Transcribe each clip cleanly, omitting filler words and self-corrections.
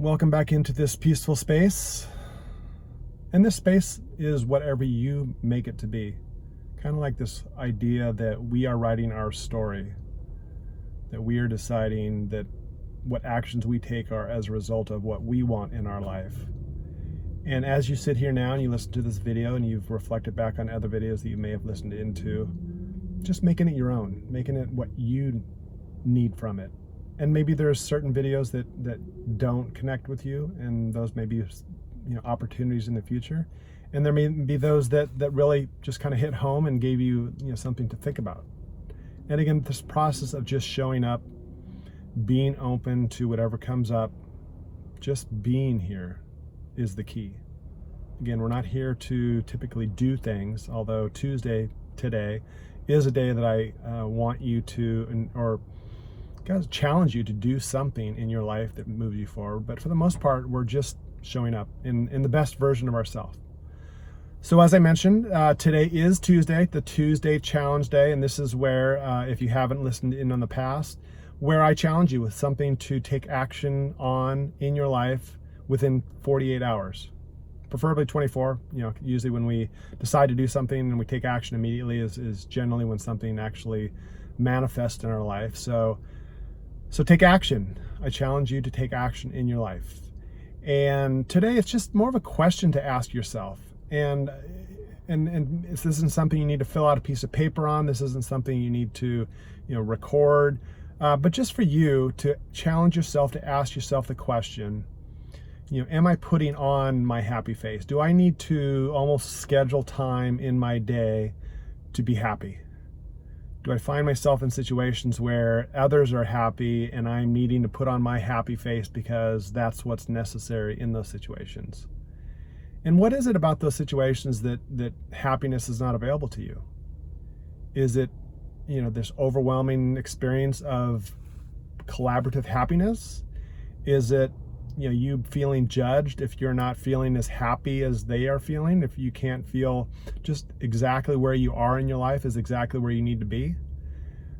Welcome back into this peaceful space. And this space is whatever you make it to be. Kind of like this idea that we are writing our story, that we are deciding that what actions we take are as a result of what we want in our life. And as you sit here now and you listen to this video and you've reflected back on other videos that you may have listened into, just making it your own, making it what you need from it. And maybe there's certain videos that don't connect with you, and those may be opportunities in the future. And there may be those that really just kind of hit home and gave you something to think about. And again, this process of just showing up, being open to whatever comes up, just being here is the key. Again, we're not here to typically do things, although Tuesday today is a day that I want you to, or guys, challenge you to do something in your life that moves you forward. But for the most part, we're just showing up in the best version of ourselves. So as I mentioned, today is Tuesday, the Tuesday challenge day. And this is where, if you haven't listened in on the past, where I challenge you with something to take action on in your life within 48 hours, preferably 24. Usually when we decide to do something and we take action immediately is generally when something actually manifests in our life. So take action. I challenge you to take action in your life. And today it's just more of a question to ask yourself. And this isn't something you need to fill out a piece of paper on. This isn't something you need to, record. But just for you to challenge yourself to ask yourself the question, am I putting on my happy face? Do I need to almost schedule time in my day to be happy? Do I find myself in situations where others are happy and I'm needing to put on my happy face because that's what's necessary in those situations? And what is it about those situations that happiness is not available to you? Is it, this overwhelming experience of collaborative happiness? Is it, you feeling judged if you're not feeling as happy as they are feeling, if you can't feel just exactly where you are in your life is exactly where you need to be?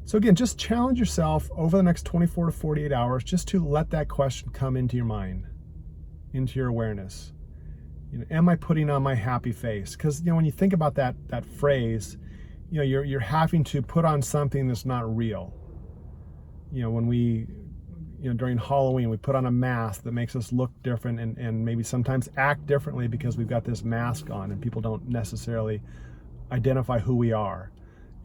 So again, just challenge yourself over the next 24 to 48 hours just to let that question come into your mind, into your awareness. Am I putting on my happy face? Because when you think about that phrase, you're having to put on something that's not real. When we during Halloween, we put on a mask that makes us look different and maybe sometimes act differently because we've got this mask on and people don't necessarily identify who we are.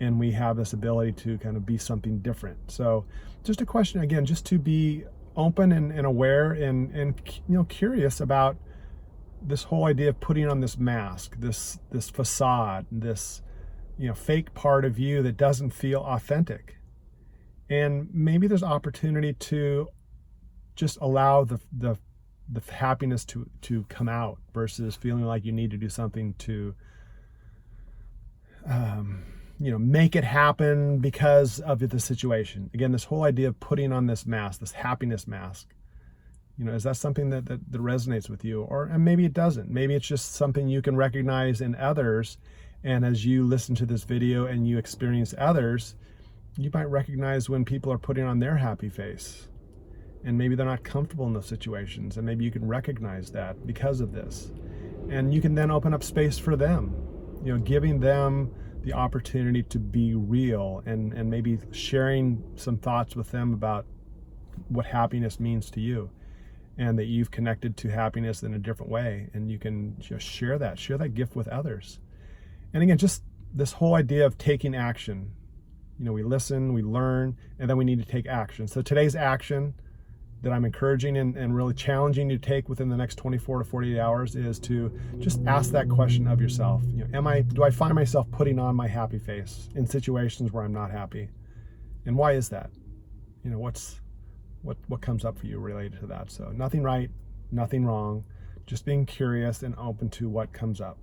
And we have this ability to kind of be something different. So just a question, again, just to be open and aware and curious about this whole idea of putting on this mask, this facade, this fake part of you that doesn't feel authentic. And maybe there's opportunity to just allow the happiness to come out versus feeling like you need to do something to make it happen because of the situation. Again, this whole idea of putting on this mask, this happiness mask, is that something that resonates with you? And maybe it doesn't. Maybe it's just something you can recognize in others. And as you listen to this video and you experience others, you might recognize when people are putting on their happy face and maybe they're not comfortable in those situations. And maybe you can recognize that because of this. And you can then open up space for them, giving them the opportunity to be real and maybe sharing some thoughts with them about what happiness means to you and that you've connected to happiness in a different way. And you can just share that gift with others. And again, just this whole idea of taking action. We listen, we learn, and then we need to take action. So today's action that I'm encouraging and really challenging you to take within the next 24 to 48 hours is to just ask that question of yourself. Do I find myself putting on my happy face in situations where I'm not happy? And why is that? What comes up for you related to that? So nothing right, nothing wrong, just being curious and open to what comes up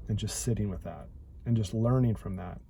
and just sitting with that and just learning from that.